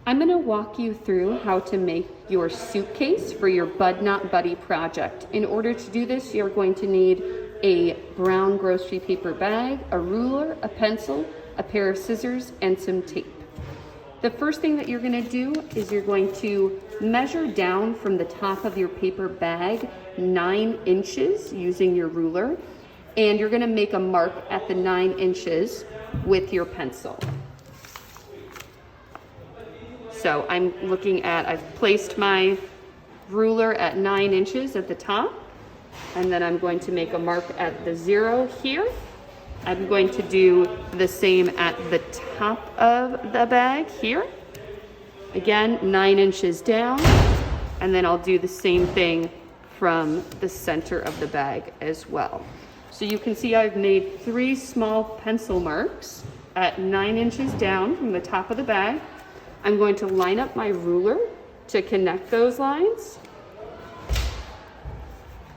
I'm going to walk you through how to make your suitcase for your Bud Not Buddy project. In order to do this, you're going to need a brown grocery paper bag, a ruler, a pencil, a pair of scissors, and some tape. The first thing that you're going to do is you're going to measure down from the top of your paper bag 9 inches using your ruler, and you're going to make a mark at the 9 inches with your pencil. So I'm looking at, I've placed my ruler at 9 inches at the top, and then I'm going to make a mark at the 0 here. I'm going to do the same at the top of the bag here. Again, 9 inches down, and then I'll do the same thing from the center of the bag as well. So you can see I've made 3 small pencil marks at 9 inches down from the top of the bag. I'm going to line up my ruler to connect those lines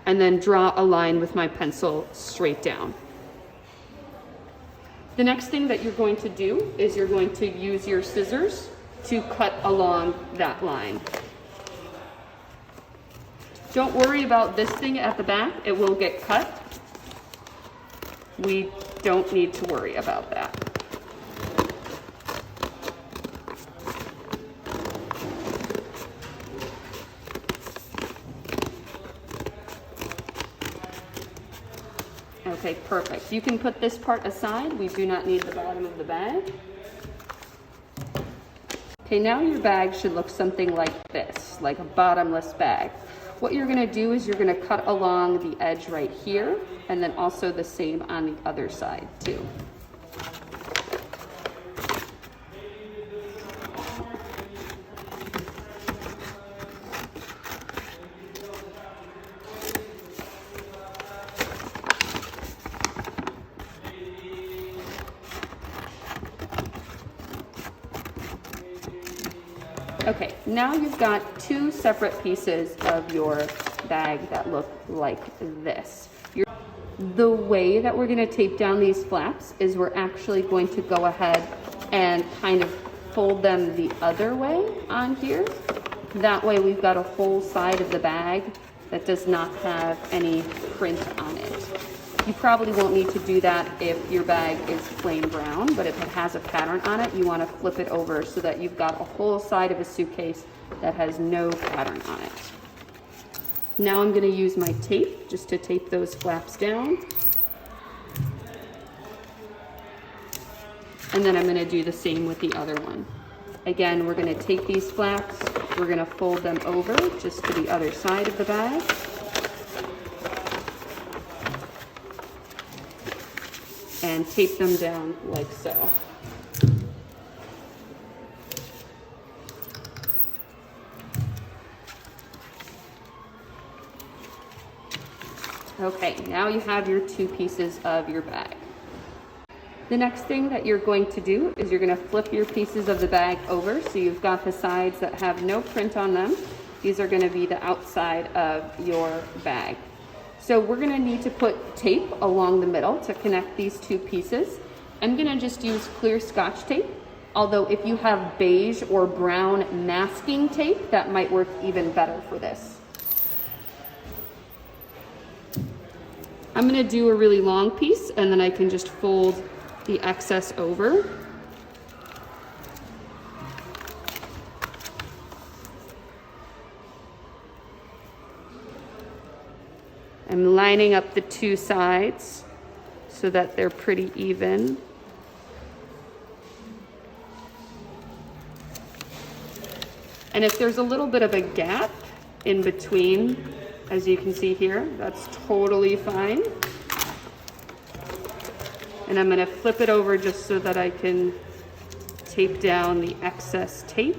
and then draw a line with my pencil straight down. The next thing that you're going to do is you're going to use your scissors to cut along that line. Don't worry about this thing at the back, it will get cut. We don't need to worry about that. Okay, perfect. You can put this part aside. We do not need the bottom of the bag. Okay, now your bag should look something like this, like a bottomless bag. What you're gonna do is you're gonna cut along the edge right here, and then also the same on the other side too. Okay, now you've got 2 separate pieces of your bag that look like this. The way that we're gonna tape down these flaps is we're actually going to go ahead and kind of fold them the other way on here. That way we've got a whole side of the bag that does not have any print on it. You probably won't need to do that if your bag is plain brown, but if it has a pattern on it, you want to flip it over so that you've got a whole side of a suitcase that has no pattern on it. Now I'm going to use my tape just to tape those flaps down. And then I'm going to do the same with the other one. Again, we're going to take these flaps, we're going to fold them over just to the other side of the bag. And tape them down like so. Okay, now you have your 2 pieces of your bag. The next thing that you're going to do is you're going to flip your pieces of the bag over so you've got the sides that have no print on them. These are going to be the outside of your bag. So we're going to need to put tape along the middle to connect these 2 pieces. I'm going to just use clear scotch tape, although if you have beige or brown masking tape, that might work even better for this. I'm going to do a really long piece and then I can just fold the excess over. I'm lining up the 2 sides so that they're pretty even. And if there's a little bit of a gap in between, as you can see here, that's totally fine. And I'm going to flip it over just so that I can tape down the excess tape.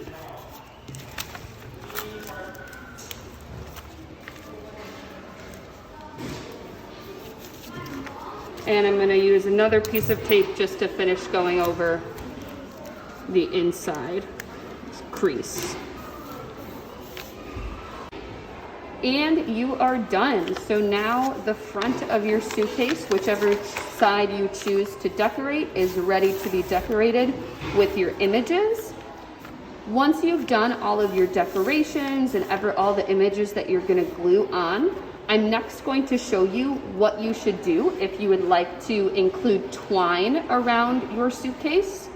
And I'm going to use another piece of tape just to finish going over the inside crease. And you are done. So now the front of your suitcase, whichever side you choose to decorate, is ready to be decorated with your images. Once you've done all of your decorations and all the images that you're gonna glue on, I'm next going to show you what you should do if you would like to include twine around your suitcase.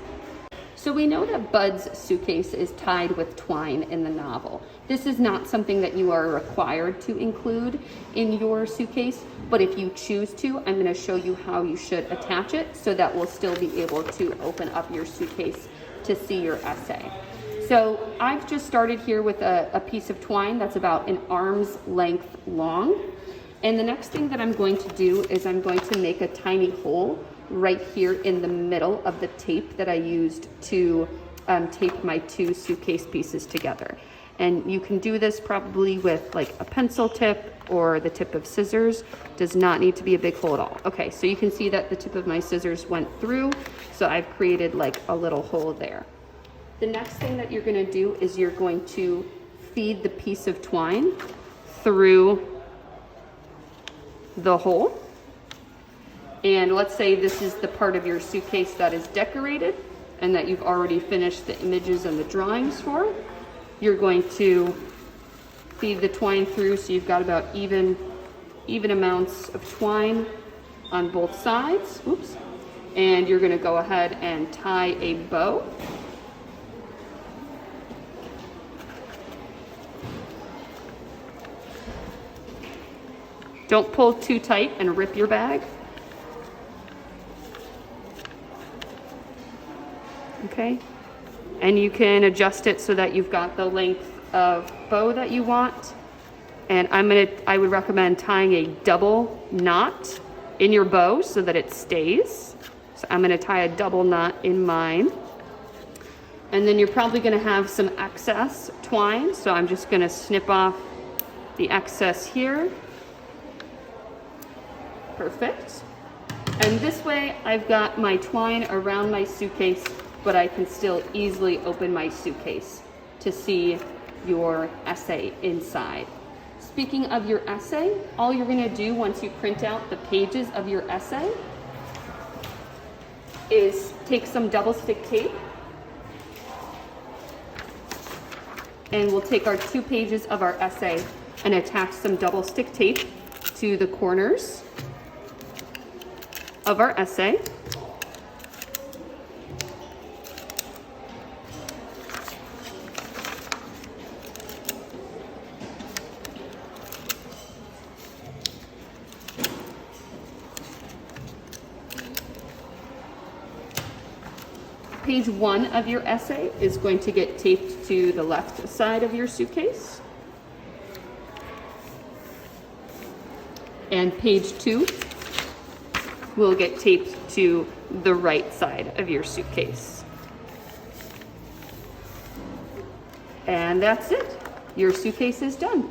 So we know that Bud's suitcase is tied with twine in the novel. This is not something that you are required to include in your suitcase, but if you choose to, I'm going to show you how you should attach it so that we'll still be able to open up your suitcase to see your essay. So I've just started here with a piece of twine that's about an arm's length long. And the next thing that I'm going to do is I'm going to make a tiny hole right here in the middle of the tape that I used to tape my two suitcase pieces together. And you can do this probably with like a pencil tip or the tip of scissors. Does not need to be a big hole at all. Okay, so you can see that the tip of my scissors went through, so I've created like a little hole there. The next thing that you're gonna do is you're going to feed the piece of twine through the hole. And let's say this is the part of your suitcase that is decorated and that you've already finished the images and the drawings for. You're going to feed the twine through so you've got about even amounts of twine on both sides. Oops. And you're gonna go ahead and tie a bow. Don't pull too tight and rip your bag. Okay, and you can adjust it so that you've got the length of bow that you want. And I would recommend tying a double knot in your bow so that it stays. So I'm gonna tie a double knot in mine. And then you're probably gonna have some excess twine, so I'm just gonna snip off the excess here. Perfect. And this way I've got my twine around my suitcase, but I can still easily open my suitcase to see your essay inside. Speaking of your essay, all you're gonna do once you print out the pages of your essay is take some double stick tape, and we'll take our 2 pages of our essay and attach some double stick tape to the corners of our essay. Page 1 of your essay is going to get taped to the left side of your suitcase. And page 2 will get taped to the right side of your suitcase. And that's it. Your suitcase is done.